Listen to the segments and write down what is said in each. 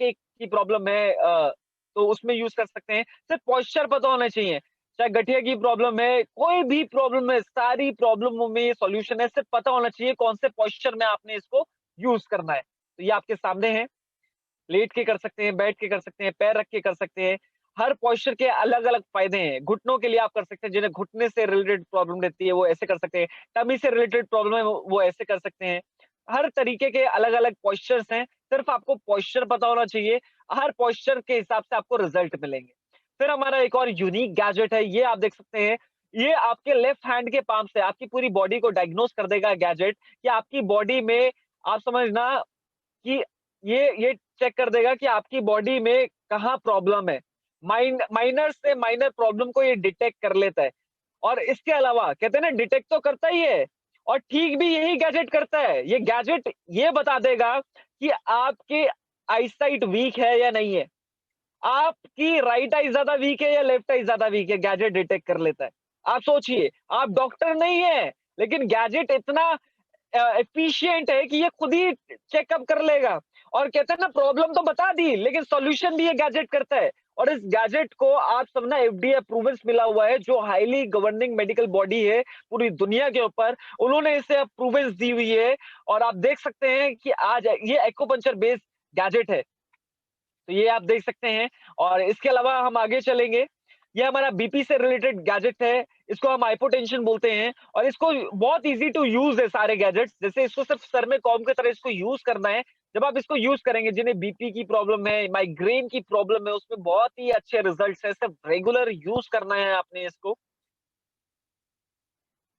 की प्रॉब्लम है तो उसमें यूज कर सकते हैं। सिर्फ पॉस्चर पता होना चाहिए, चाहे गठिया की प्रॉब्लम है, कोई भी प्रॉब्लम है, सारी प्रॉब्लमों में ये सॉल्यूशन है। सिर्फ पता होना चाहिए कौन से पॉस्चर में आपने इसको यूज करना है। तो ये आपके सामने है, लेट के कर सकते हैं, बैठ के कर सकते हैं, पैर रख के कर सकते हैं। हर पोस्चर के अलग-अलग फ़ायदे हैं। घुटनों के लिए आप कर सकते हैं, जिन्हें घुटने से रिलेटेड प्रॉब्लम रहती है, वो ऐसे कर सकते हैं। टमी से रिलेटेड प्रॉब्लम है, वो ऐसे कर सकते हैं। हर तरीके के अलग-अलग पोस्चर्स हैं, सिर्फ आपको पोस्चर पता होना चाहिए। हर पोस्चर के हिसाब से आपको रिज़ल्ट मिलेंगे। फिर हमारा एक और यूनिक गैजेट है, ये आप देख सकते हैं। ये आपके लेफ्ट हैंड के पाम से आपकी पूरी बॉडी को डायग्नोज़ कर देगा गैजेट कि आपकी बॉडी में आप समझना कि ये चेक कर देगा कि आपकी बॉडी में कहाँ प्रॉब्लम है। माइनर से माइनर प्रॉब्लम को ये डिटेक्ट कर लेता है। और इसके अलावा कहते हैं ना डिटेक्ट तो करता ही है और ठीक भी यही गैजेट करता है। ये गैजेट ये बता देगा कि आपकी आईसाइट वीक है या नहीं है। आपकी राइट आई ज़्यादा वीक है या लेफ्ट आई ज़्यादा वीक है, गैजेट डिटेक्ट कर लेता है। आप सोचिए, आप डॉक्टर नहीं है, लेकिन गैजेट इतना एफिशिएंट है कि ये खुद ही चेकअप कर लेगा और कहते हैं ना प्रॉब्लम तो बता दी लेकिन सॉल्यूशन भी ये गैजेट करता है। और इस गैजेट को आप समझना एफडीए अप्रूवल्स मिला हुआ है, जो हाईली गवर्निंग मेडिकल बॉडी है पूरी दुनिया के ऊपर, उन्होंने इसे अप्रूवल्स दी हुई है। और आप देख सकते हैं कि आज ये एक्यूपंक्चर बेस्ड गैजेट है, तो ये आप देख सकते हैं। और इसके अलावा हम आगे चलेंगे, ये हमारा बीपी से रिलेटेड गैजेट है, इसको हम हाइपोटेंशन बोलते हैं और इसको बहुत ईज़ी टू यूज़ है सारे गैजेट्स। जैसे इसको सिर्फ सर में कॉम्ब की तरह इसको यूज़ करना है। जब आप इसको यूज़ करेंगे, जिन्हें बीपी की प्रॉब्लम है, माइग्रेन की प्रॉब्लम है, उसमें बहुत ही अच्छे रिजल्ट्स हैं, सिर्फ रेगुलर यूज़ करना है आपने इसको।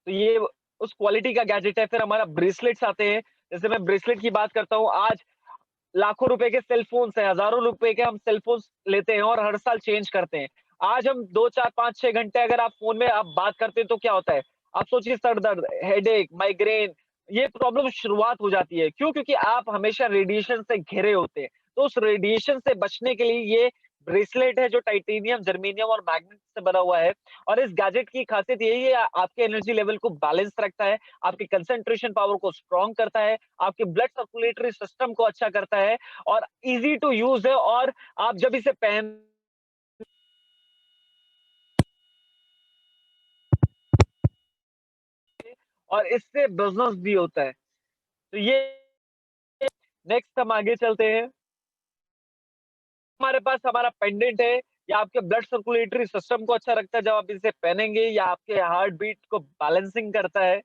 तो ये उस क्वालिटी का गैजेट है। फिर हमारा ब्रेसलेट्स आते हैं, जैसे मैं ब्रेसलेट की बात करता हूँ, आज लाखों रुपए के सेल फोन्स हैं, हज़ारों रुपए के हम सेल फोन्स लेते हैं और हर साल चेंज करते हैं। आज हम 2, 4, 5, 6 घंटे अगर आप फ़ोन में आप बात करते हैं तो क्या होता है? आप सोचिए सर दर्द, हेडेक, माइग्रेन ये प्रॉब्लम शुरुआत हो जाती है। क्यों? क्योंकि आप हमेशा रेडिएशन से घिरे होते हैं। तो उस रेडिएशन से बचने के लिए ये ब्रेसलेट है जो टाइटेनियम, जर्मेनियम और मैग्नेट से बना हुआ है। और इस गैजेट की खासियत यही है आपके एनर्जी लेवल को बैलेंस रखता है, आपकी कंसंट्रेशन पावर को स्ट्रॉन्ग करता है, आपके ब्लड सर्कुलेटरी सिस्टम को अच्छा करता है और ईज़ी टू यूज़ है। और आप जब इसे पहन और इससे बिज़नेस भी होता है। तो ये नेक्स्ट हम आगे चलते हैं। हमारे पास हमारा पेंडेंट है, ये आपके ब्लड सर्कुलेटरी सिस्टम को अच्छा रखता है जब आप इसे पहनेंगे, या आपके हार्ट बीट को बैलेंसिंग करता है।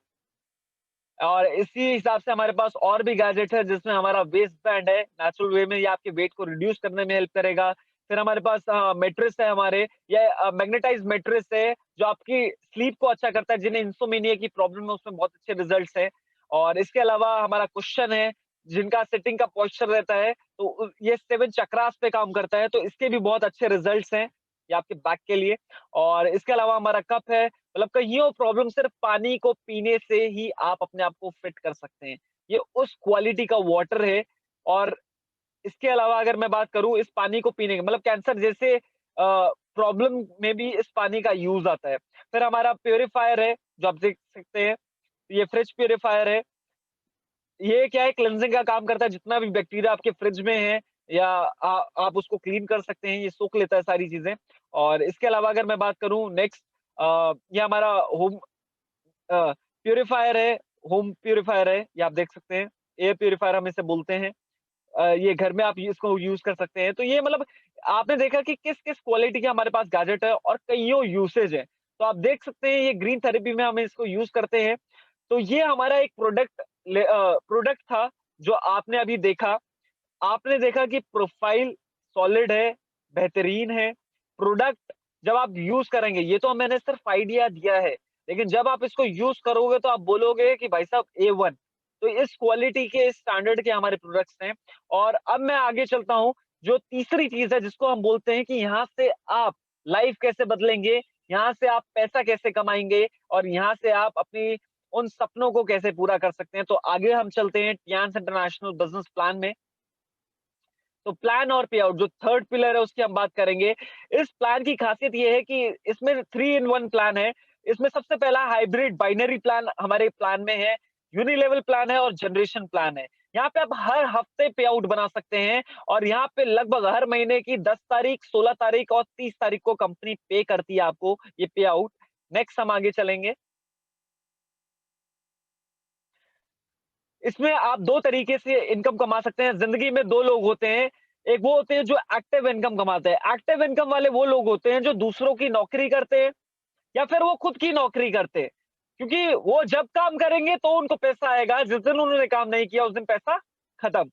और इसी हिसाब से हमारे पास और भी गैजेट है जिसमें हमारा वेस्ट बैंड है, नेचुरल वे में ये आपके वेट को रिड्यूस करने में हेल्प करेगा। फिर हमारे पास मैट्रेस है हमारे, ये मैग्नेटाइज्ड मैट्रेस है जो आपकी स्लीप को अच्छा करता है, जिन्हें इंसोम्निया की प्रॉब्लम है उसमें बहुत अच्छे रिजल्ट्स हैं। और इसके अलावा हमारा कुशन है, जिनका सिटिंग का पोस्चर रहता है, तो ये 7 चक्रास पे काम करता है, तो इसके भी बहुत अच्छे रिजल्ट्स हैं, ये आपके बैक के लिए। और इसके अलावा हमारा कप है, मतलब कईयों प्रॉब्लम सिर्फ पानी को पीने से ही आप अपने आप को फिट कर सकते हैं। ये उस क्वालिटी का वाटर है। और इसके अलावा अगर मैं बात करूँ इस पानी को पीने की, मतलब कैंसर जैसे प्रॉब्लम में भी इस पानी का यूज़ आता है। फिर हमारा प्यूरीफायर है, जो आप देख सकते हैं, ये फ्रिज प्यूरीफायर है। ये क्या है, क्लींजिंग का काम करता है, जितना भी बैक्टीरिया आपके फ्रिज में है या आप उसको क्लीन कर सकते हैं, ये सोख लेता है सारी चीज़ें। और इसके अलावा अगर मैं बात करूँ नेक्स्ट, ये हमारा होम प्यूरीफायर है, होम प्यूरीफायर है, ये आप देख सकते हैं। एयर प्यूरीफायर हम इसे बोलते हैं। ये घर में आप इसको यूज़ कर सकते हैं। तो ये मतलब आपने देखा कि किस-किस क्वालिटी के हमारे पास गैजेट है और कइयों यूसेज है। तो आप देख सकते हैं ये ग्रीन थेरेपी में हम इसको यूज़ करते हैं। तो ये हमारा एक प्रोडक्ट था जो आपने अभी देखा। आपने देखा कि प्रोफाइल सॉलिड है, बेहतरीन है। प्रोडक्ट जब आप यूज़ करेंगे, ये तो मैंने सिर्फ आइडिया दिया है, लेकिन जब आप इसको यूज़ करोगे तो आप बोलोगे कि भाई साहब A1। तो इस क्वालिटी के, इस स्टैंडर्ड के हमारे प्रोडक्ट्स हैं। और अब मैं आगे चलता हूँ, जो तीसरी चीज़ है जिसको हम बोलते हैं कि यहाँ से आप लाइफ़ कैसे बदलेंगे, यहाँ से आप पैसा कैसे कमाएँगे और यहाँ से आप अपनी उन सपनों को कैसे पूरा कर सकते हैं। तो आगे हम चलते हैं टियान्स इंटरनेशनल बिज़नेस प्लान में। तो प्लान और पे आउट जो थर्ड पिलर है उसकी हम बात करेंगे। इस प्लान की खासियत ये है कि इसमें 3 इन 1 प्लान है। इसमें सबसे पहला हाइब्रिड बाइनरी प्लान हमारे प्लान में है, यूनिलेवल प्लान है और जनरेशन प्लान है। यहाँ पे आप हर हफ्ते पे आउट बना सकते हैं और यहाँ पे लगभग हर महीने की 10 तारीख, 16 तारीख और 30 तारीख को कंपनी पे करती है आपको ये पे आउट। नेक्स्ट हम आगे चलेंगे। इसमें आप 2 तरीके से इनकम कमा सकते हैं। ज़िंदगी में 2 लोग होते हैं, एक वो होते हैं जो एक्टिव इनकम कमाते हैं। एक्टिव इनकम वाले वो लोग होते हैं जो दूसरों की नौकरी करते हैं या फिर वो खुद की नौकरी करते हैं। क्योंकि वो जब काम करेंगे तो उनको पैसा आएगा, जिस दिन उन्होंने काम नहीं किया उस दिन पैसा खत्म।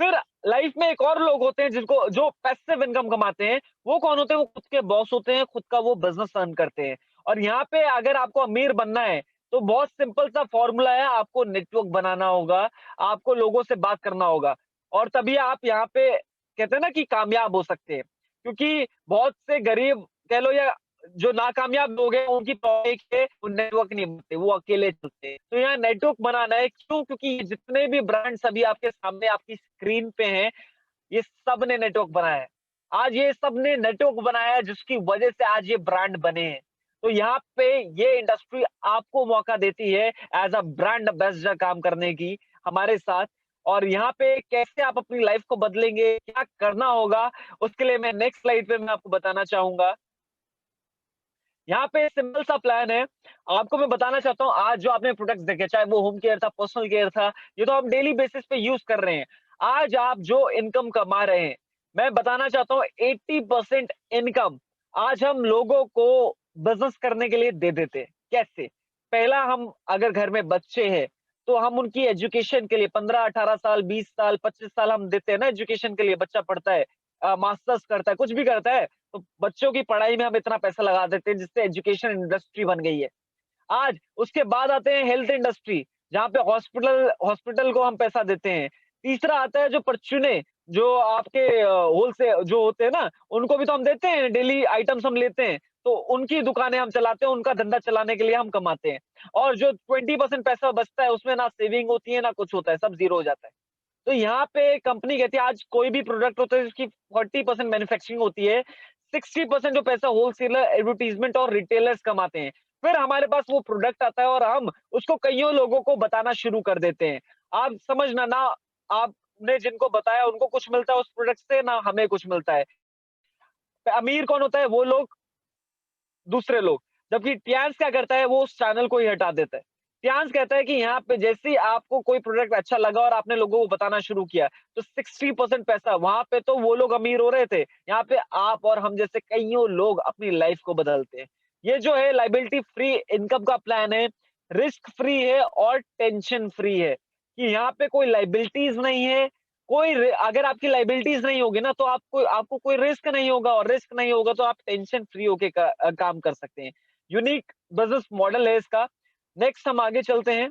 फिर लाइफ में एक और लोग होते हैं जिनको जो पैसिव इनकम कमाते हैं, वो कौन होते हैं? वो खुद के बॉस होते हैं, खुद का वो बिज़नेस रन करते हैं। और यहाँ पे अगर आपको अमीर बनना है, तो बहुत सिंपल सा फॉर्मूला है, आपको नेटवर्क बनाना होगा, आपको लोगों से बात करना होगा और तभी आप यहाँ पे कहते हैं ना कि कामयाब हो सकते हैं। क्योंकि बहुत से गरीब कह लो या जो नाकामयाब लोग हैं उनकी प्रॉब्लम है वो नेटवर्क नहीं बनते, वो अकेले चलते हैं। तो यहाँ नेटवर्क बनाना है क्यों? क्योंकि ये जितने भी ब्रांड्स अभी आपके सामने आपकी स्क्रीन पे हैं, ये सब ने नेटवर्क बनाया है। आज ये सब ने नेटवर्क बनाया है जिसकी वजह से आज ये ब्रांड बने हैं। तो यहाँ पे ये इंडस्ट्री आपको मौका देती है एज़ अ ब्रांड एम्बेसडर काम करने की हमारे साथ और यहाँ पे कैसे आप अपनी लाइफ को बदलेंगे, क्या करना होगा, उसके लिए मैं नेक्स्ट स्लाइड पे मैं आपको बताना चाहूँगा। यहाँ पे सिंपल सा प्लान है। आपको मैं बताना चाहता हूँ आज जो आपने प्रोडक्ट्स देखे, चाहे वो होम केयर था, पर्सनल केयर था, ये तो हम डेली बेसिस पे यूज़ कर रहे हैं। आज आप जो इनकम कमा रहे हैं, मैं बताना चाहता हूँ 80% इनकम आज हम लोगों को बिज़नेस करने के लिए दे देते हैं। कैसे? पहला हम अगर घर में बच्चे हैं, तो हम उनकी एजुकेशन के लिए 15, 18 साल, 20 साल, 25 साल हम देते हैं ना एजुकेशन के लिए, बच्चा पढ़ता है मास्टर्स करता है, कुछ भी करता है। तो बच्चों की पढ़ाई में हम इतना पैसा लगा देते हैं जिससे एजुकेशन इंडस्ट्री बन गई है। आज उसके बाद आते हैं हेल्थ इंडस्ट्री जहाँ पे हॉस्पिटल हॉस्पिटल को हम पैसा देते हैं। तीसरा आता है जो परचूने जो आपके होल से जो होते हैं ना उनको भी तो हम देते हैं, डेली आइटम्स हम लेते हैं। तो उनकी दुकानें हम चलाते हैं, उनका धंधा चलाने के लिए हम कमाते हैं। और जो 20% पैसा बचता है उसमें ना सेविंग होती है ना कुछ होता है, सब ज़ीरो हो जाता है। तो यहाँ पे कंपनी कहती है आज कोई भी प्रोडक्ट होता है जिसकी 40% मैन्युफैक्चरिंग होती है, 60% जो पैसा होलसेलर, एडवर्टाइजमेंट और रिटेलर्स कमाते हैं। फिर हमारे पास वो प्रोडक्ट आता है और हम उसको कइयों लोगों को बताना शुरू कर देते हैं। आप समझना ना आपने जिनको बताया उनको कुछ मिलता है उस प्रोडक्ट से, ना हमें कुछ मिलता है। अमीर कौन होता है? वो लोग दूसरे लोग। जबकि टियांस क्या करता है वो उस चैनल को ही हटा देता है। टियांस कहता है कि यहाँ पे जैसे ही आपको कोई प्रोडक्ट अच्छा लगा और आपने लोगों को बताना शुरू किया, तो 60% पैसा वहाँ पे तो वो लोग अमीर हो रहे थे। यहाँ पे आप और हम जैसे कइयों लोग अपनी लाइफ को बदलते हैं। ये जो है लायबिलिटी फ्री इनकम का प्लान है, रिस्क फ्री है और टेंशन फ्री है, कि यहाँ पे कोई लायबिलिटीज़ नहीं है, कोई रि अगर आपकी लायबिलिटीज़ नहीं होगी ना तो आपको कोई रिस्क नहीं होगा और रिस्क नहीं होगा तो आप टेंशन फ्री होके काम कर सकते हैं। यूनिक बिज़नेस मॉडल है इसका। नेक्स्ट हम आगे चलते हैं।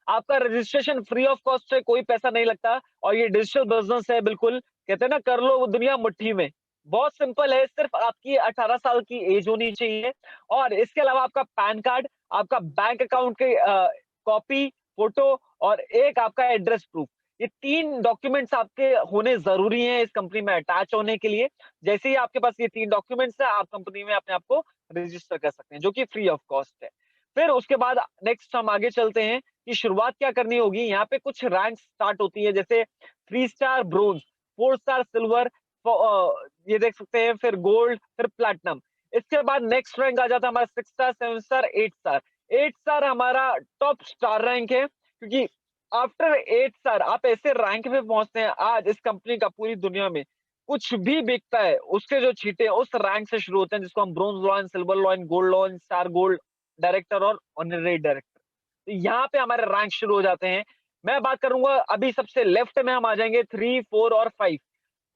आपका रजिस्ट्रेशन फ्री ऑफ कॉस्ट है, कोई पैसा नहीं लगता और ये डिजिटल बिज़नेस है बिल्कुल। कहते हैं ना कर लो वो दुनिया मुट्ठी में। बहुत सिंपल है, सिर्फ आपकी 18 साल की एज होनी चाहिए और इसके अलावा आपका पैन कार्ड, आपका बैंक अकाउंट की कॉपी, फोटो और एक आपका एड्रेस प्रूफ। ये 3 डॉक्यूमेंट्स आपके होने ज़रूरी हैं इस कंपनी में अटैच होने के लिए। जैसे ही आपके पास ये 3 डॉक्यूमेंट्स हैं, आप कंपनी में अपने आप को रजिस्टर कर सकते हैं, जो कि फ्री ऑफ कॉस्ट है। फिर उसके बाद नेक्स्ट हम आगे चलते हैं कि शुरुआत क्या करनी होगी। यहाँ पे कुछ रैंक स्टार्ट होती है जैसे 3 स्टार ब्रोंज, 4 स्टार सिल्वर, ये देख सकते हैं, फिर गोल्ड, फिर प्लैटिनम। इसके बाद नेक्स्ट रैंक आ जाता है हमारा 6 स्टार, 7 स्टार, 8 स्टार। 8 स्टार हमारा टॉप स्टार रैंक है क्योंकि आफ्टर 8 स्टार आप ऐसे रैंक पे पहुंचते हैं। आज इस कंपनी का पूरी दुनिया में कुछ भी बिकता है उसके जो छींटे उस रैंक से शुरू होते हैं जिसको हम bronze lion, silver lion, gold lion, star gold director और ऑनरेरी डायरेक्टर। तो यहाँ पे हमारे रैंक शुरू हो जाते हैं। मैं बात करूंगा अभी सबसे लेफ्ट में हम आ जाएंगे 3, 4 और 5।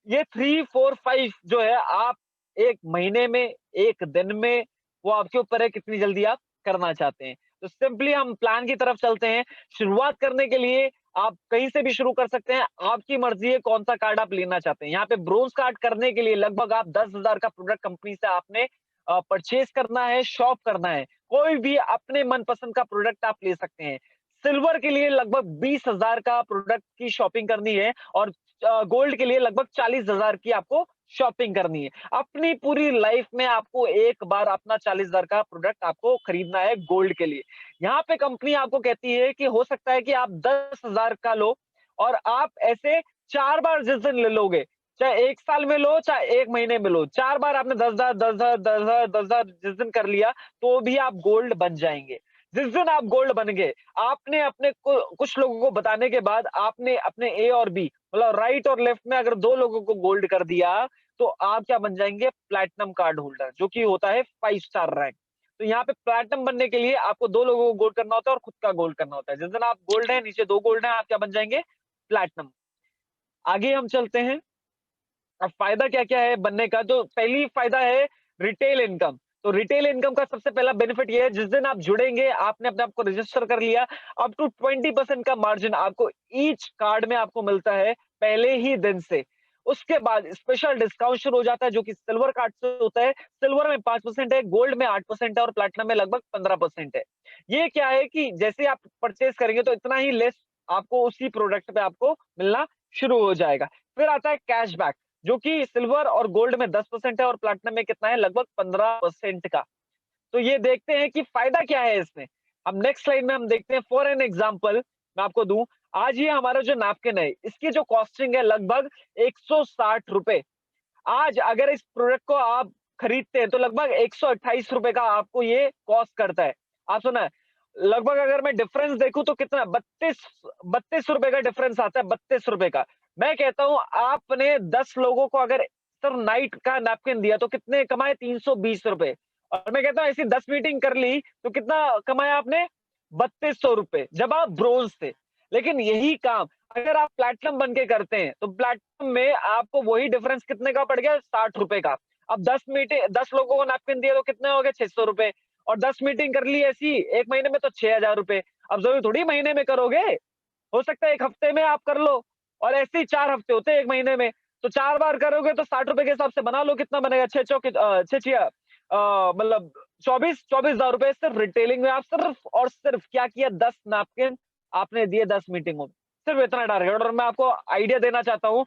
ये 3, 4, 5 जो है आप 1 महीने में, 1 दिन में, वो आपके ऊपर है कितनी जल्दी आप करना चाहते हैं। तो सिंपली हम प्लान की तरफ चलते हैं। शुरुआत करने के लिए आप कहीं से भी शुरू कर सकते हैं। आपकी मर्ज़ी है कौन-सा कार्ड आप लेना चाहते हैं। यहाँ पे ब्रोंज़ कार्ड करने के लिए लगभग आप 10,000 का प्रोडक्ट कंपनी से आपने परचेज़ करना है, शॉप करना है। कोई भी अपने मनपसंद का प्रोडक्ट आप ले सकते हैं। सिल्वर के लिए लगभग 20,000 का प्रोडक्ट की शॉपिंग करनी है और गोल्ड के लिए लगभग 40,000 की आपको शॉपिंग करनी है। अपनी पूरी लाइफ में आपको एक बार अपना 40,000 का प्रोडक्ट आपको खरीदना है गोल्ड के लिए। यहाँ पे कंपनी आपको कहती है कि हो सकता है कि आप 10,000 का लो और आप ऐसे 4 बार जिस दिन ले लोगे, चाहे 1 साल में लो, चाहे 1 महीने में लो, 4 बार आपने 10,000 10,000 10,000 10,000 जिस दिन कर लिया, तो भी आप गोल्ड बन जाएँगे। जिस दिन आप गोल्ड बन गए, आपने अपने को कुछ लोगों को बताने के बाद आपने अपने ए और बी मतलब राइट और लेफ्ट में अगर 2 लोगों को गोल्ड कर दिया, तो आप क्या बन जाएँगे प्लैटिनम कार्ड होल्डर, जो कि होता है 5 स्टार रैंक। तो यहाँ पे प्लैटिनम बनने के लिए आपको 2 लोगों को गोल्ड करना होता है और खुद का गोल्ड करना होता है। जिस दिन आप गोल्ड है, नीचे 2 गोल्ड हैं, आप क्या बन जाएँगे प्लैटिनम। आगे हम चलते हैं। अब फ़ायदा क्या-क्या है बनने का? तो पहली फ़ायदा है रिटेल इनकम। तो रिटेल इनकम का सबसे पहला बेनिफिट ये है जिस दिन आप जुड़ेंगे, आपने अपने आप को रजिस्टर कर लिया, अप टू 20% का मार्जिन आपको ईच कार्ड में आपको मिलता है पहले ही दिन से। उसके बाद स्पेशल डिस्काउंट शुरू हो जाता है जो कि सिल्वर कार्ड से होता है। सिल्वर में 5% है, गोल्ड में 8% है और प्लैटिनम में लगभग 15% है। ये क्या है कि जैसे आप परचेज़ करेंगे तो इतना ही लेस आपको उसी प्रोडक्ट पे आपको मिलना शुरू हो जाएगा। फिर आता है कैशबैक। जो कि सिल्वर और गोल्ड में 10% है और प्लैटिनम में कितना है लगभग 15% का। तो ये देखते हैं कि फायदा क्या है इसमें। अब नेक्स्ट स्लाइड में हम देखते हैं फॉर एन एग्जांपल मैं आपको दूं। आज ये हमारा जो नैपकिन है इसकी जो कॉस्टिंग है लगभग 160 रुपए। आज अगर इस प्रोडक्ट को आप खरीदते हैं तो लगभग 128 रुपए का आपको ये कॉस्ट करता है। आप सुना है लगभग अगर मैं डिफरेंस देखूं तो कितना 32 रुपए का डिफरेंस आता है 32 रुपए का। मैं कहता हूं आपने 10 लोगों को अगर सर नाइट का नैपकिन दिया तो कितने कमाए 320 रुपए। और मैं कहता हूं ऐसी 10 मीटिंग कर ली तो कितना कमाया आपने 3200 रुपए जब आप ब्रोंज थे। लेकिन यही काम अगर आप प्लैटिनम बन के करते हैं तो प्लैटिनम में आपको वही डिफरेंस कितने का पड़ गया 60 रुपए का। अब 10 लोगों को नैपकिन दिया तो कितने हो गए 600 रुपए। और 10 मीटिंग कर ली ऐसी एक महीने में तो 6,000 रुपए। अब जरूरी थोड़ी महीने में करोगे, हो सकता है एक हफ्ते में आप कर लो। और ऐसे ही 4 हफ्ते होते हैं एक महीने में। तो 4 बार करोगे तो 60 रुपए के हिसाब से बना लो कितना बनेगा 6 चौके 6 छिया मतलब 24,000 रुपए सिर्फ रिटेलिंग में आप सिर्फ और सिर्फ क्या किया 10 नैपकिन आपने दिए 10 मीटिंगों में। सिर्फ इतना टारगेट। और मैं आपको आइडिया देना चाहता हूँ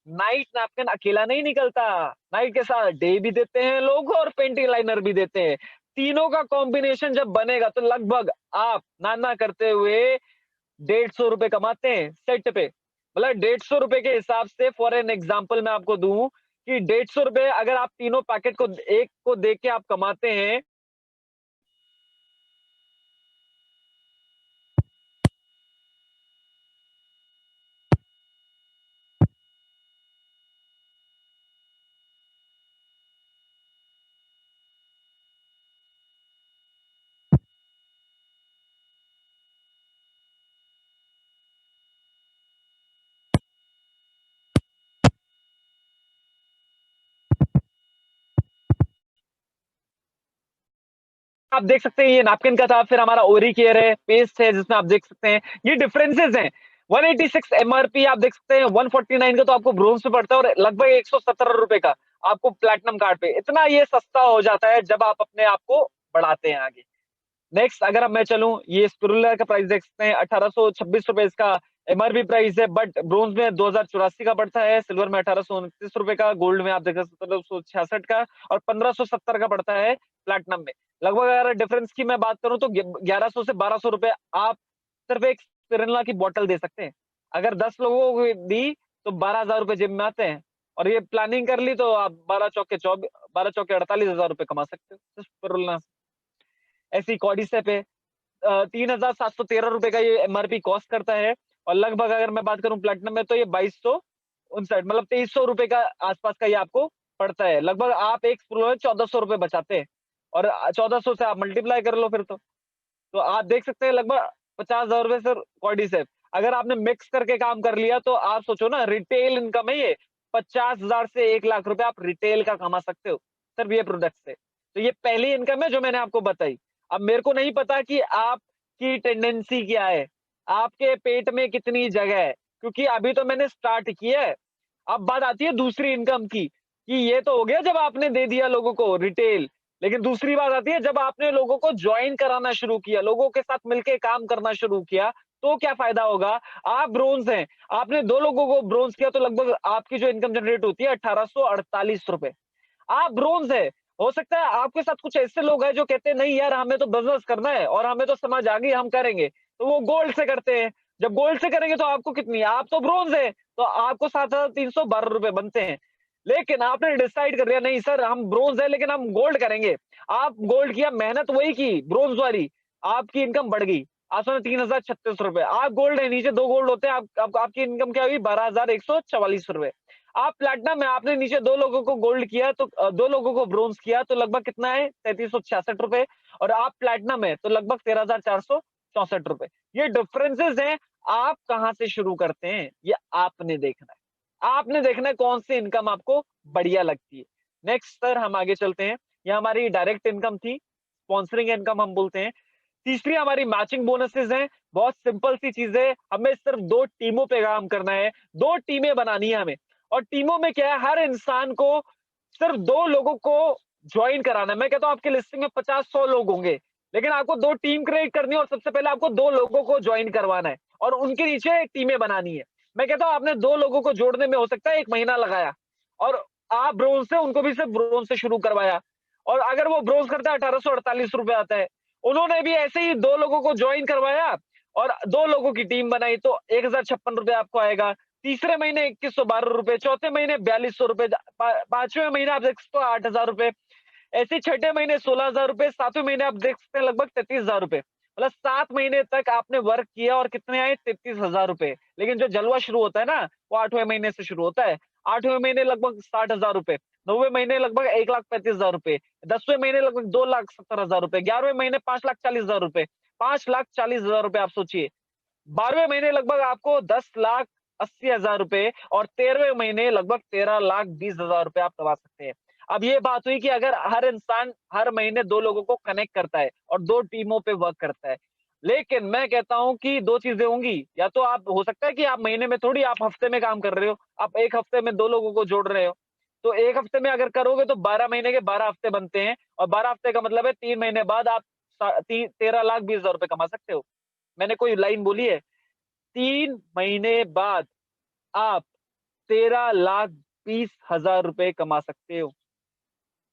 नाइट नैपकिन अकेला नहीं निकलता। नाइट के साथ डे भी देते हैं लोग और पेंटी लाइनर भी देते हैं। तीनों का कॉम्बिनेशन जब बनेगा तो लगभग आप ना करते हुए 150 रुपए कमाते हैं सेट पे। मतलब 150 रुपए के हिसाब से फॉर एन एग्जांपल मैं आपको दूं कि 150 रुपए अगर आप तीनों पैकेट को एक को देख के आप कमाते हैं। आप देख सकते हैं ये नैपकिन का था फिर हमारा ओरी केयर है पेस्ट है जिसमें आप देख सकते हैं ये डिफरेंसेस हैं। 186 एमआरपी आप देख सकते हैं 149 का तो आपको ब्रोंज पे पड़ता है और लगभग 117 रुपए का आपको प्लैटिनम कार्ड पे। इतना ये सस्ता हो जाता है जब आप अपने आप को बढ़ाते हैं आगे। नेक्स्ट अगर अब मैं चलूं ये स्पिरुलिना का प्राइस देख सकते हैं 1826 रुपए इसका एमआरपी प्राइस है। बट ब्रोंज में 2084 का पड़ता है, सिल्वर में 1829 रुपए का, गोल्ड में आप देख सकते हैं 1766 का और 1570 का पड़ता है प्लैटिनम में। लगभग अगर डिफरेंस की मैं बात करूं तो 1100 से 1200 रुपए आप सिर्फ एक स्पिरुलिना की बोतल दे सकते हैं। अगर 10 लोगों को दी तो 12,000 रुपए जेब में आते हैं। और ये प्लानिंग कर ली तो आप 12 चौके 48,000 रुपए कमा सकते हो सिर्फ स्पिरुलिना से। ऐसी कॉर्डिसेप है 3,713 रुपए का ये एमआरपी कॉस्ट करता है। और लगभग अगर मैं बात करूं प्लेटिनम में तो ये 2259 मतलब 2300 रुपए का आसपास का ये आपको पड़ता है। लगभग आप एक प्रो में 1400 रुपए बचाते हैं। और 1400 से आप मल्टीप्लाई कर लो फिर तो आप देख सकते हैं लगभग 50,000 रुपए सर कॉर्डिसेप। अगर आपने मिक्स करके काम कर लिया तो आप सोचो ना रिटेल इनकम है ये 50,000 से 1 लाख रुपए आप रिटेल का कमा सकते हो सिर्फ ये प्रोडक्ट से। तो ये पहली इनकम है जो मैंने आपको बताई। अब मेरे को नहीं पता कि आपकी टेंडेंसी क्या है, आपके पेट में कितनी जगह है, क्योंकि अभी तो मैंने स्टार्ट किया है। अब बात आती है दूसरी इनकम की, कि ये तो हो गया जब आपने दे दिया लोगों को रिटेल। लेकिन दूसरी बात आती है जब आपने लोगों को ज्वाइन कराना शुरू किया, लोगों के साथ मिलके काम करना शुरू किया, तो क्या फायदा होगा? आप ब्रोंज हैं, आपने 2 लोगों को ब्रोंज किया तो लगभग आपकी जो इनकम जनरेट होती है 1848 रुपए। आप ब्रोंज है। हो सकता है आपके साथ कुछ ऐसे लोग हैं जो कहते हैं नहीं यार हमें तो बिजनेस करना है और हमें तो समझ आ गई हम करेंगे, तो वो गोल्ड से करते हैं। जब गोल्ड से करेंगे तो आपको कितनी, आप तो ब्रोंज है, तो आपको 7,312 रुपए बनते हैं। लेकिन आपने डिसाइड कर लिया नहीं सर हम ब्रोंज है लेकिन हम गोल्ड करेंगे। आप गोल्ड किया, मेहनत वही की ब्रोंज वाली, आपकी इनकम बढ़ गई। आसमान 3,036 रुपए। आप गोल्ड है, नीचे 2 गोल्ड होते हैं, आपकी इनकम क्या हुई 12,144 रुपए। आप प्लैटिनम है, आपने नीचे 2 लोगों को गोल्ड किया तो 2 लोगों को ब्रोंज किया तो लगभग कितना है 3,366 रुपए, और आप प्लैटिनम है तो लगभग 13,464 रुपए। ये डिफरेंसेस हैं, आप कहाँ से शुरू करते हैं ये आपने देखना है। आपने देखना है कौन सी इनकम आपको बढ़िया लगती है। नेक्स्ट सर हम आगे चलते हैं। ये हमारी डायरेक्ट इनकम थी, स्पॉन्सरिंग इनकम हम बोलते हैं। तीसरी हमारी मैचिंग बोनसेस हैं। बहुत सिंपल सी चीज है, हमें सिर्फ 2 टीमों पे काम करना है, 2 टीमें बनानी है हमें। और टीमों में क्या है, हर इंसान को सिर्फ 2 लोगों को ज्वाइन कराना है। मैं कहता हूँ आपकी लिस्टिंग में 50-100 लोग होंगे, लेकिन आपको 2 टीम क्रिएट करनी है और सबसे पहले आपको 2 लोगों को ज्वाइन करवाना है और उनके नीचे टीमें बनानी है। मैं कहता हूँ आपने 2 लोगों को जोड़ने में हो सकता है 1 महीना लगाया, और आप ब्रोंज से उनको भी सिर्फ ब्रोंज से शुरू करवाया, और अगर वो ब्रोंज करता है 1848 रुपए आता है। उन्होंने भी ऐसे ही 2 लोगों को ज्वाइन करवाया और 2 लोगों की टीम बनाई तो 1,056 रुपए आपको आएगा। तीसरे महीने 2,112 रुपए, चौथे महीने 4,200 रुपए, पांचवें महीने आप देख सकते हो 8,000 रुपए, ऐसे ही छठे महीने 16,000 रुपए, सातवें महीने आप देख सकते हैं लगभग 33,000 रुपए। मतलब 7 महीने तक आपने वर्क किया और कितने आए 33,000 रुपए। लेकिन जो जलवा शुरू होता है ना, वो 8वें महीने से शुरू होता है। 8वें महीने लगभग 60,000 रुपए, 9वें महीने लगभग 1,35,000 रुपए, 10वें महीने लगभग 2,70,000 रुपए, 11वें महीने 5,40,000 रुपए, 5,40,000 रुपए आप सोचिए। 12वें महीने लगभग आपको 10,80,000 रुपए और 13वें महीने लगभग 13,20,000 रुपए आप कमा सकते हैं। अब ये बात हुई कि अगर हर इंसान हर महीने 2 लोगों को कनेक्ट करता है और 2 टीमों पे वर्क करता है। लेकिन मैं कहता हूँ कि 2 चीज़ें होंगी, या तो आप हो सकता है कि आप महीने में थोड़ी, आप हफ्ते में काम कर रहे हो, आप 1 हफ्ते में 2 लोगों को जोड़ रहे हो। तो 1 हफ्ते में अगर करोगे तो 12 महीने के 12 हफ्ते बनते हैं और 12 हफ्ते का मतलब है 3 महीने बाद आप सा ती 13,20,000 रुपए कमा सकते हो। मैंने कोई लाइन बोली है? 3 महीने बाद आप 13,20,000 रुपए कमा सकते हो।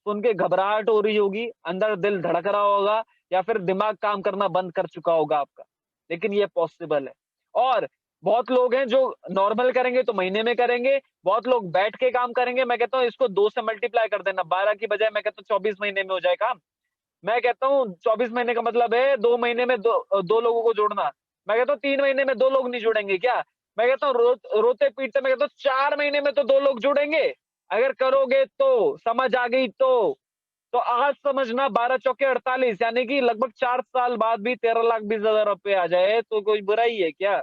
सुन के घबराहट हो रही होगी, अंदर दिल धड़क रहा होगा या फिर दिमाग काम करना बंद कर चुका होगा आपका। लेकिन ये पॉसिबल है। और बहुत लोग हैं जो नॉर्मल करेंगे तो महीने में करेंगे, बहुत लोग बैठ के काम करेंगे। मैं कहता हूँ इसको 2 से मल्टीप्लाई कर देना, 12 की बजाय मैं कहता हूँ 24 महीने में हो जाए काम। मैं कहता हूँ 24 महीने का मतलब है 2 महीने में 2 लोगों को जोड़ना। मैं कहता हूँ 3 महीने में 2 लोग नहीं जुड़ेंगे क्या? मैं कहता हूँ रोते-पीटते मैं कहता हूँ 4 महीने में तो 2 लोग जुड़ेंगे। अगर करोगे तो, समझ आ गई तो। तो आज समझना 12 चौके 48 यानी कि लगभग 4 साल बाद भी 13,20,000 रुपए आ जाए तो कोई बुराई है क्या?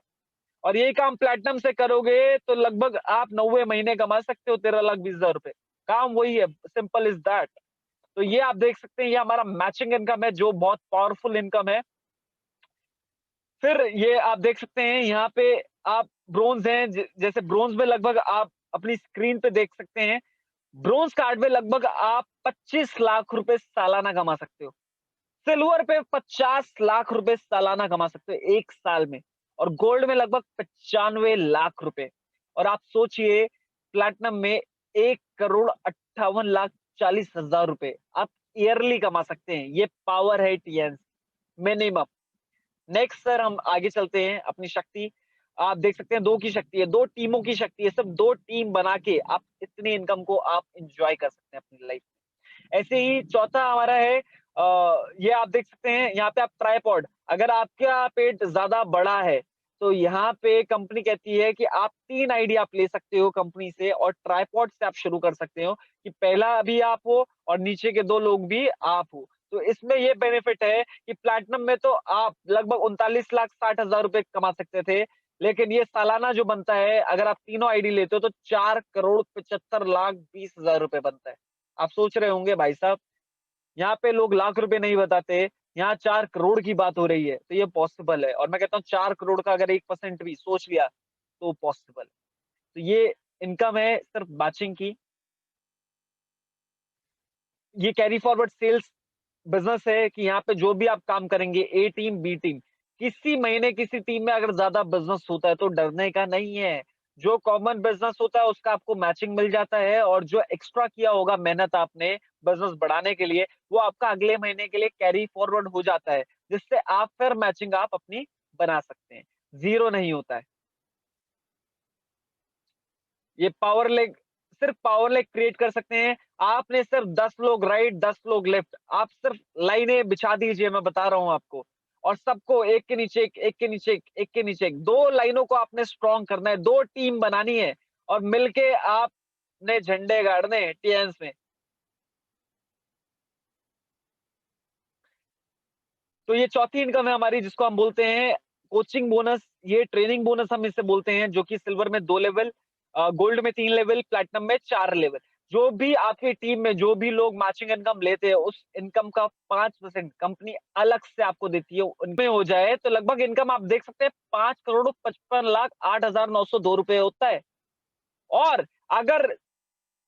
और यही काम प्लैटिनम से करोगे तो लगभग आप 90 महीने कमा सकते हो 13,20,000 रुपए। काम वही है, सिंपल इज़ दैट। तो ये आप देख सकते हैं, ये हमारा मैचिंग इनकम है जो बहुत पावरफुल इनकम है। फिर ये आप देख सकते हैं यहाँ पे आप ब्रोंज हैं, जैसे ब्रोंज में लगभग आप अपनी स्क्रीन पे देख सकते हैं, ब्रोंज कार्ड में लगभग आप 25 लाख रुपए सालाना कमा सकते हो। सिल्वर पे 50 लाख रुपए सालाना कमा सकते हो 1 साल में, और गोल्ड में लगभग 95 लाख रुपए। और आप सोचिए प्लैटिनम में 1,58,40,000 रुपए आप ईयरली कमा सकते हैं। ये पावर है टीएन मिनिमम। नेक्स्ट सर हम आगे चलते हैं अपनी शक्ति। आप देख सकते हैं 2 की शक्ति है, 2 टीमों की शक्ति है, सिर्फ 2 टीम बना के आप इतनी इनकम को आप एन्जॉय कर सकते हैं अपनी लाइफ में। ऐसे ही चौथा हमारा है ये आप देख सकते हैं यहाँ पे आप ट्राइपॉड, अगर आपका पेट ज़्यादा बड़ा है, तो यहाँ पे कंपनी कहती है कि आप 3 आईडी आप ले सकते हो कंपनी से और ट्राइपॉड से आप शुरू कर सकते हो कि पहला भी आप हो और नीचे के 2 लोग भी आप हो। तो इसमें ये बेनिफिट है कि प्लैटिनम में तो आप लगभग 39,60,000 रुपए कमा सकते थे, लेकिन ये सालाना जो बनता है अगर आप तीनों आईडी लेते हो तो 4,75,20,000 रुपए बनता है। आप सोच रहे होंगे भाई साहब, यहाँ पे लोग लाख रुपए नहीं बताते, यहाँ 4 करोड़ की बात हो रही है, तो ये पॉसिबल है। और मैं कहता हूँ 4 करोड़ का अगर 1% भी सोच लिया, तो पॉसिबल है। तो ये इनकम है सिर्फ मैचिंग की। ये कैरी फॉरवर्ड सेल्स बिज़नेस है कि यहाँ पे जो भी आप काम करेंगे, ए टीम, बी टीम, किसी महीने किसी टीम में अगर ज़्यादा बिज़नेस होता है तो डरने का नहीं है। जो कॉमन बिज़नेस होता है उसका आपको मैचिंग मिल जाता है और जो एक्स्ट्रा किया होगा मेहनत आपने बिज़नेस बढ़ाने के लिए, वो आपका अगले महीने के लिए कैरी फॉरवर्ड हो जाता है, जिससे आप फिर मैचिंग आप अपनी बना सकते हैं। ज़ीरो नहीं होता है। ये पावर लेग सिर्फ पावर लेग क्रिएट कर सकते हैं। आपने सिर्फ 10 लोग राइट, 10 लोग लेफ्ट, आप सिर्फ लाइनें बिछा दीजिए, मैं बता रहा हूँ आपको। और सबको एक के नीचे एक, एक के नीचे एक, एक के नीचे एक, 2 लाइनों को आपने स्ट्रॉन्ग करना है, 2 टीम बनानी है और मिलके आपने झंडे गाड़ने हैं टीएन्स में। तो ये चौथी इनकम है हमारी जिसको हम बोलते हैं कोचिंग बोनस, ये ट्रेनिंग बोनस हम इसे बोलते हैं, जो कि सिल्वर में 2 लेवल, गोल्ड में 3 लेवल, प्लैटिनम में 4 लेवल। जो भी आपकी टीम में जो भी लोग मैचिंग इनकम लेते हैं, उस इनकम का 5% कंपनी अलग से आपको देती है। उनमें हो जाए तो लगभग इनकम आप देख सकते हैं 5 करोड़ 55 लाख 8,902 रुपए होता है। और अगर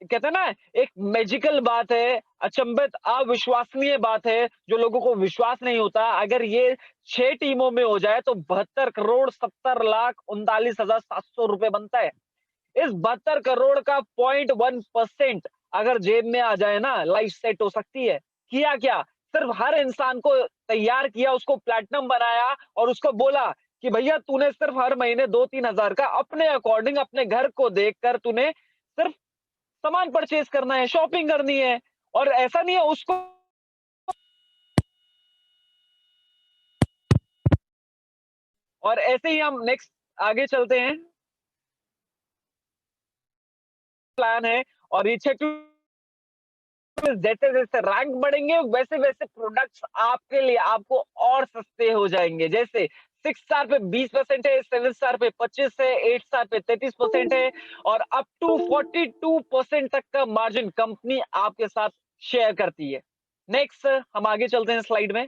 कहते हैं ना, एक मैजिकल बात है, अचंभित अविश्वसनीय बात है, जो लोगों को विश्वास नहीं होता। अगर ये 6 टीमों में हो जाए तो 72 करोड़ 70 लाख 39,700 रुपए बनता है। इस 72 करोड़ का 0.1% अगर जेब में आ जाए ना, लाइफ सेट हो सकती है। किया क्या? सिर्फ हर इंसान को तैयार किया, उसको प्लैटिनम बनाया और उसको बोला कि भैया तूने सिर्फ हर महीने 2-3 हज़ार का अपने अकॉर्डिंग अपने घर को देखकर तूने सिर्फ सामान परचेज़ करना है, शॉपिंग करनी है। और ऐसा नहीं है उसको, और ऐसे ही हम नेक्स्ट आगे चलते हैं, प्लान है। और ये छठी जैसे-जैसे रैंक बढ़ेंगे, वैसे-वैसे प्रोडक्ट्स आपके लिए आपको और सस्ते हो जाएँगे। जैसे 6 स्टार पे 20% है, 7 स्टार पे 25 है, 8 स्टार पे 33% है और अप टू 42% तक का मार्जिन कंपनी आपके साथ शेयर करती है। नेक्स्ट हम आगे चलते हैं स्लाइड में।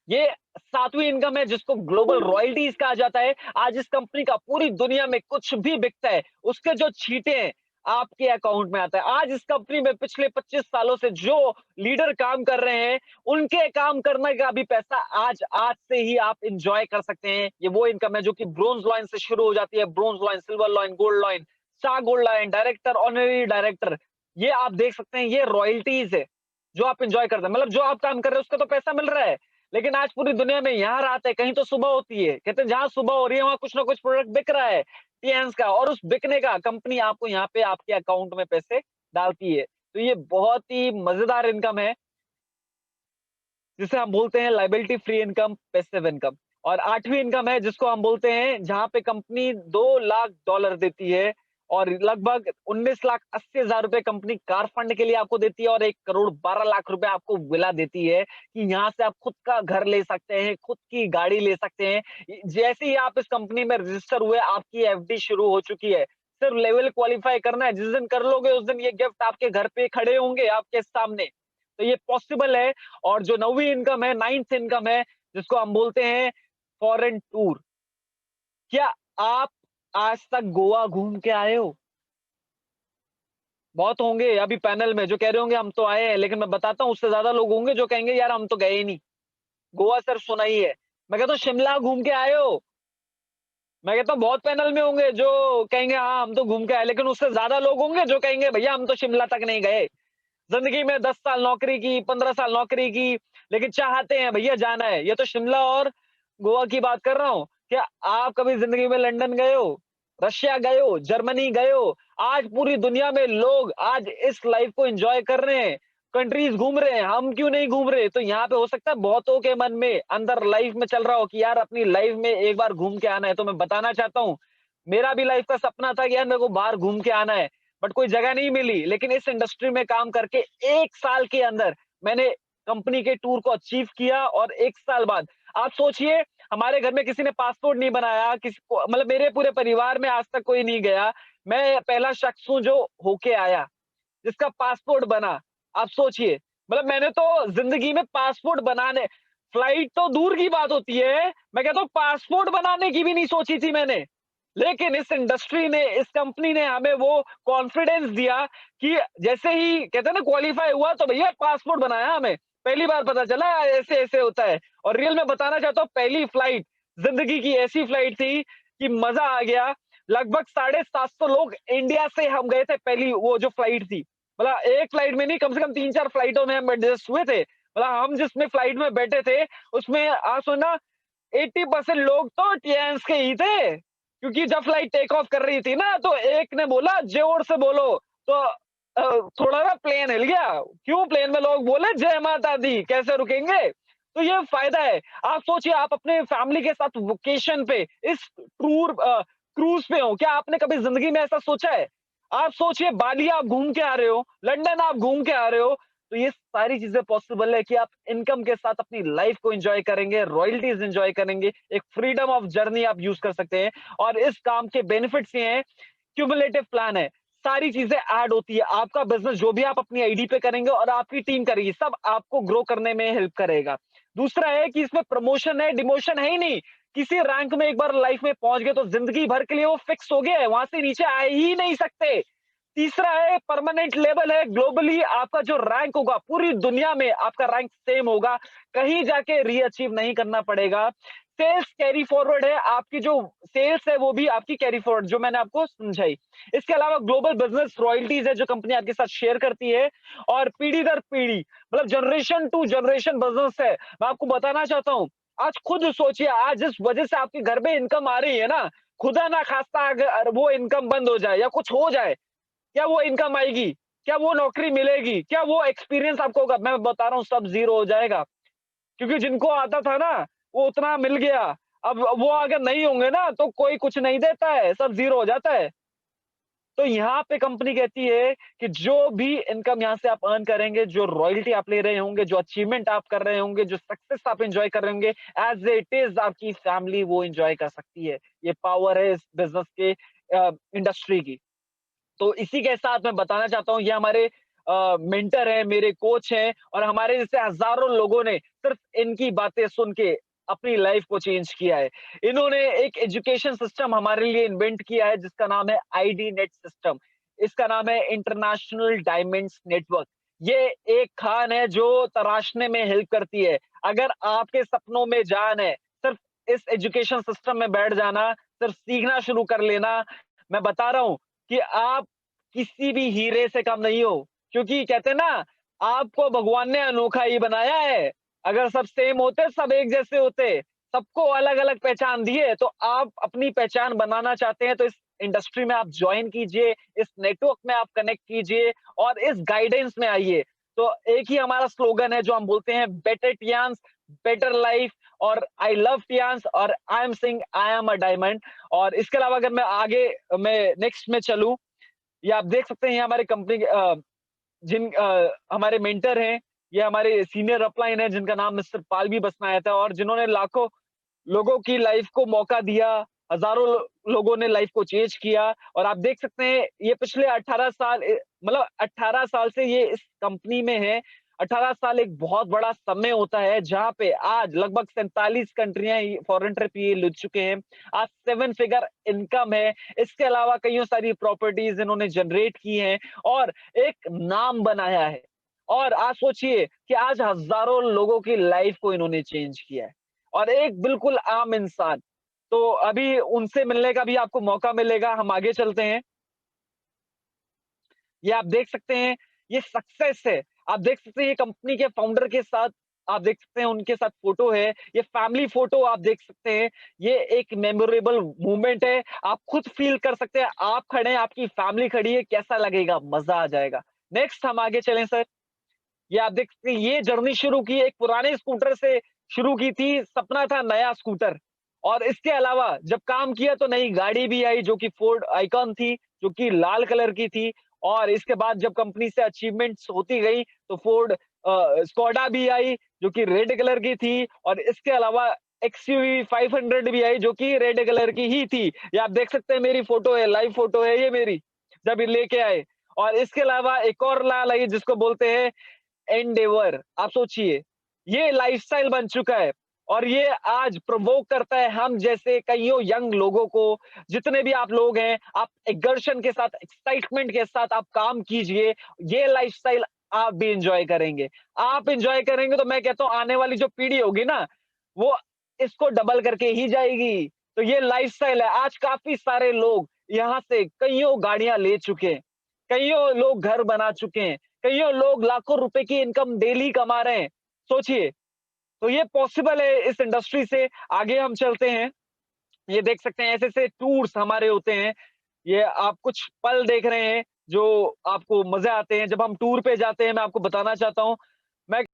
ये 7वीं इनकम है जिसको ग्लोबल रॉयल्टीज कहा जाता है। आज इस कंपनी का पूरी दुनिया में कुछ भी बिकता है, उसके जो छींटे हैं आपके अकाउंट में आता है। आज इस कंपनी में पिछले 25 सालों से जो लीडर काम कर रहे हैं, उनके काम करने का भी पैसा आज आज से ही आप एंजॉय कर सकते हैं। ये वो इनकम है जो कि ब्रोंज लॉइन से शुरू हो जाती है, bronze lion, silver lion, gold lion, star gold lion, director, honorary director. ये आप देख सकते हैं, ये रॉयल्टीज है जो आप एंजॉय करते हैं। मतलब जो आप काम कर रहे हैं उसका तो पैसा मिल रहा है, लेकिन आज पूरी दुनिया में यहाँ रात है, कहीं तो सुबह होती है। कहते हैं जहाँ सुबह हो रही है वहाँ कुछ ना कुछ प्रोडक्ट बिक रहा है टीएन्स का, और उस बिकने का कंपनी आपको यहाँ पे आपके अकाउंट में पैसे डालती है। तो ये बहुत ही मजेदार इनकम है जिसे हम बोलते हैं liability free income, passive income. और 8वीं इनकम है जिसको हम बोलते हैं जहाँ पे कंपनी $2 लाख देती है और लगभग 19,80,000 रुपए कंपनी कार फंड के लिए आपको देती है और 1 करोड़ 12 लाख रुपए आपको विला देती है कि यहाँ से आप खुद का घर ले सकते हैं, खुद की गाड़ी ले सकते हैं। जैसे ही आप इस कंपनी में रजिस्टर हुए, आपकी एफडी शुरू हो चुकी है। सिर्फ लेवल क्वालिफाई करना है, जिस दिन कर लोगे उस दिन ये गिफ्ट आपके घर पे खड़े होंगे आपके सामने। तो ये पॉसिबल है। और जो 9वीं इनकम है, 9th इनकम है, जिसको हम बोलते हैं फॉरेन टूर। क्या आप आज तक गोवा घूम के आए हो? बहुत होंगे अभी पैनल में जो कह रहे होंगे हम तो आए हैं, लेकिन मैं बताता हूँ उससे ज़्यादा लोग होंगे जो कहेंगे यार हम तो गए ही नहीं, गोवा सिर्फ सुना ही है। मैं कहता हूँ शिमला घूम के आए हो? मैं कहता हूँ बहुत पैनल में होंगे जो कहेंगे हाँ, हम तो घूम के आए, लेकिन उससे ज़्यादा लोग होंगे जो कहेंगे भैया हम तो शिमला तक नहीं गए। जिंदगी में 10 साल नौकरी की, 15 साल नौकरी की, लेकिन चाहते हैं भैया जाना है। ये तो शिमला और गोवा की बात कर रहा हूँ। क्या आप कभी जिंदगी में लंदन गए हो? रशिया गए हो? जर्मनी गए हो? आज पूरी दुनिया में लोग आज इस लाइफ को एंजॉय कर रहे हैं, कंट्रीज घूम रहे हैं, हम क्यों नहीं घूम रहे? तो यहाँ पे हो सकता है बहुतों के मन में अंदर लाइफ में चल रहा हो कि यार अपनी लाइफ में एक बार घूम के आना है। तो मैं बताना चाहता हूँ, मेरा भी लाइफ का सपना था कि यार मेरे को बाहर घूम के आना है, बट कोई जगह नहीं मिली। लेकिन इस इंडस्ट्री में काम करके 1 साल के अंदर मैंने कंपनी के टूर को अचीव किया और 1 साल बाद आप सोचिए, हमारे घर में किसी ने पासपोर्ट नहीं बनाया, किसी को मतलब मेरे पूरे परिवार में आज तक कोई नहीं गया। मैं पहला शख्स हूँ जो होके आया, जिसका पासपोर्ट बना। आप सोचिए, मतलब मैंने तो ज़िंदगी में पासपोर्ट बनाने, फ्लाइट तो दूर की बात होती है, मैं कहता हूँ पासपोर्ट बनाने की भी नहीं सोची थी मैंने। लेकिन इस इंडस्ट्री ने, इस कंपनी ने हमें वो कॉन्फिडेंस दिया कि जैसे ही कहते हैं ना क्वालीफाई हुआ तो भैया पासपोर्ट बनाया हमें। पहली बार पता चला ऐसे-ऐसे होता है। और रियल में बताना चाहता हूँ, पहली फ्लाइट ज़िंदगी की ऐसी फ्लाइट थी कि मज़ा आ गया। लगभग 750 लोग इंडिया से हम गए थे, पहली वो जो फ्लाइट थी। मतलब एक फ्लाइट में नहीं, कम से कम 3-4 फ्लाइटों में हम एडजस्ट हुए थे। मतलब हम जिसमें फ्लाइट में बैठे थे, उसमें आप सुनना 80% लोग तो टियान्स के ही थे, क्योंकि जब फ्लाइट टेक ऑफ कर रही थी ना, तो एक ने बोला जोर से बोलो, तो थोड़ा ना प्लेन हिल गया। क्यों? प्लेन में लोग बोले जय माता दी, कैसे रुकेंगे? तो ये फायदा है। आप सोचिए, आप अपने फैमिली के साथ वेकेशन पे इस क्रूज पे हो, क्या आपने कभी जिंदगी में ऐसा सोचा है? आप सोचिए, बाली आप घूम के आ रहे हो, लंदन आप घूम के आ रहे हो, तो ये सारी चीजें पॉसिबल है कि आप इनकम के साथ अपनी लाइफ को एंजॉय करेंगे, रॉयल्टीज एंजॉय करेंगे, एक फ्रीडम ऑफ जर्नी आप यूज कर सकते हैं। और इस काम के बेनिफिट्स ये हैं, क्यूमुलेटिव प्लान है, सारी चीजें ऐड होती है। आपका बिजनेस जो भी आप अपनी आईडी पे करेंगे और आपकी टीम करेगी, सब आपको ग्रो करने में हेल्प करेगा। दूसरा है कि इसमें प्रमोशन है, डिमोशन है ही नहीं। किसी रैंक में एक बार लाइफ में पहुंच गए तो जिंदगी भर के लिए वो फिक्स हो गया है, वहां से नीचे आ ही नहीं सकते। तीसरा है परमानेंट लेवल है, ग्लोबली आपका जो रैंक होगा पूरी दुनिया में आपका रैंक सेम होगा, कहीं जाके रीअचीव नहीं करना पड़ेगा। सेल्स कैरी फॉरवर्ड है, आपकी जो सेल्स है वो भी आपकी कैरी फॉरवर्ड, जो मैंने आपको समझाई। इसके अलावा ग्लोबल बिजनेस रॉयल्टीज है जो कंपनी आपके साथ शेयर करती है, और पीढ़ी दर पीढ़ी मतलब जनरेशन टू जनरेशन बिजनेस है। मैं आपको बताना चाहता हूँ, आज खुद सोचिए, आज जिस वजह से आपके घर में इनकम आ रही है ना, खुदा ना खास्ता अगर वो इनकम बंद हो जाए या कुछ हो जाए, क्या वो इनकम आएगी? क्या वो नौकरी मिलेगी? क्या वो एक्सपीरियंस आपको होगा? मैं बता रहा हूँ, सब ज़ीरो हो जाएगा। क्योंकि जिनको आता था ना, वो उतना मिल गया। अब वो अगर नहीं होंगे ना, तो कोई कुछ नहीं देता है, सब ज़ीरो हो जाता है। तो यहाँ पे कंपनी कहती है कि जो भी इनकम यहाँ से आप अर्न करेंगे, जो रॉयल्टी आप ले रहे होंगे, जो अचीवमेंट आप कर रहे होंगे, जो सक्सेस आप एन्जॉय कर रहे होंगे, एज़ इट इज़ आपकी फैमिली वो एन्जॉय कर सकती है। ये पावर है इस बिज़नेस के इंडस्ट्री की। तो इसी के साथ मैं बताना चाहता हूँ, ये हमारे मेंटर हैं, मेरे कोच हैं, और हमारे जैसे हज़ारों लोगों ने सिर्फ इनकी बातें सुन के अपनी लाइफ को चेंज किया है। इन्होंने एक एजुकेशन सिस्टम हमारे लिए इन्वेंट किया है जिसका नाम है आईडी नेट सिस्टम। इसका नाम है इंटरनेशनल डायमंड्स नेटवर्क। ये एक खान है जो तराशने में हेल्प करती है। अगर आपके सपनों में जान है, सिर्फ इस एजुकेशन सिस्टम में बैठ जाना, सिर्फ सीखना शुरू कर लेना, मैं बता रहा हूँ कि आप किसी भी हीरे से कम नहीं हो, क्योंकि कहते हैं ना, आपको भगवान ने अनोखा ही बनाया है। अगर सब सेम होते, सब एक जैसे होते, सबको अलग-अलग पहचान दिए, तो आप अपनी पहचान बनाना चाहते हैं तो इस इंडस्ट्री में आप जॉइन कीजिए, इस नेटवर्क में आप कनेक्ट कीजिए और इस गाइडेंस में आइए। तो एक ही हमारा स्लोगन है जो हम बोलते हैं, बेटर टियान्स, बेटर लाइफ, और आई लव टियान्स, और I am sing I am a diamond. और इसके अलावा अगर मैं नेक्स्ट में चलूँ, ये आप देख सकते हैं, ये हमारे कंपनी के हमारे मेंटर हैं, ये हमारे सीनियर अपलाइन हैं जिनका नाम मिस्टर पालवी बसनायत है, और जिन्होंने लाखों लोगों की लाइफ को मौका दिया, हज़ारों लोगों ने लाइफ को चेंज किया। और आप देख सकते हैं, ये पिछले 18 साल मतलब 18 साल से ये इस कंपनी में है। 18 साल एक बहुत बड़ा समय होता है, जहाँ पे आज लगभग 47 कंट्रियाँ फॉरेन ट्रिप ये ले चुके हैं। आज 7 फिगर इनकम है। इसके अलावा कइयों सारी प्रॉपर्टीज़ इन्होंने जनरेट की हैं और एक नाम बनाया है। और आज सोचिए कि आज हज़ारों लोगों की लाइफ को इन्होंने चेंज किया है। और एक बिल्कुल आम इंसान। तो अभी उनसे मिलने का भी आपको मौका मिलेगा, हम आगे चलते हैं। ये आप देख सकते हैं, ये सक्सेस है। आप देख सकते हैं, ये कंपनी के फाउंडर के साथ आप देख सकते हैं, उनके साथ फोटो है। ये फैमिली फोटो आप देख सकते हैं। ये एक मेमोरेबल मोमेंट है। आप खुद फील कर सकते हैं, आप खड़े हैं, आपकी फैमिली खड़ी है, कैसा लगेगा? मज़ा आ जाएगा। नेक्स्ट हम आगे चलें सर। ये आप देख सकते हैं, ये जर्नी शुरू की एक पुराने स्कूटर से शुरू की थी, सपना था नया स्कूटर। और इसके अलावा जब काम किया तो नई गाड़ी भी आई जो कि फोर्ड आइकॉन थी, जो कि लाल कलर की थी। और इसके बाद जब कंपनी से अचीवमेंट्स होती गई तो फोर्ड स्कोडा भी आई जो कि रेड कलर की थी, और इसके अलावा एक्सयूवी 500 भी आई जो कि रेड कलर की ही थी। ये आप देख सकते हैं, मेरी फोटो है, लाइव फोटो है ये मेरी, जब ये लेके आए। और इसके अलावा एक और लाल आई जिसको बोलते हैं एंडेवर। आप सोचिए, ये लाइफस्टाइल बन चुका है, और ये आज प्रोवोक करता है हम जैसे कईयों यंग लोगों को। जितने भी आप लोग हैं, आप एक्सर्शन के साथ, एक्साइटमेंट के साथ आप काम कीजिए। ये लाइफस्टाइल आप भी एंजॉय करेंगे। आप एंजॉय करेंगे तो मैं कहता हूँ आने वाली जो पीढ़ी होगी ना, वो इसको डबल करके ही जाएगी। तो ये लाइफस्टाइल है। आज काफी सारे लोग यहाँ से कईयों गाड़ियां ले चुके हैं, कईयों लोग घर बना चुके हैं, कईयों लोग लाखों रुपए की इनकम डेली कमा रहे हैं। सोचिए, तो ये पॉसिबल है इस इंडस्ट्री से आगे हम चलते हैं। ये देख सकते हैं ऐसे-ऐसे टूर्स हमारे होते हैं। ये आप कुछ पल देख रहे हैं जो आपको मज़े आते हैं। जब हम टूर पे जाते हैं मैं आपको बताना चाहता हूँ, मैं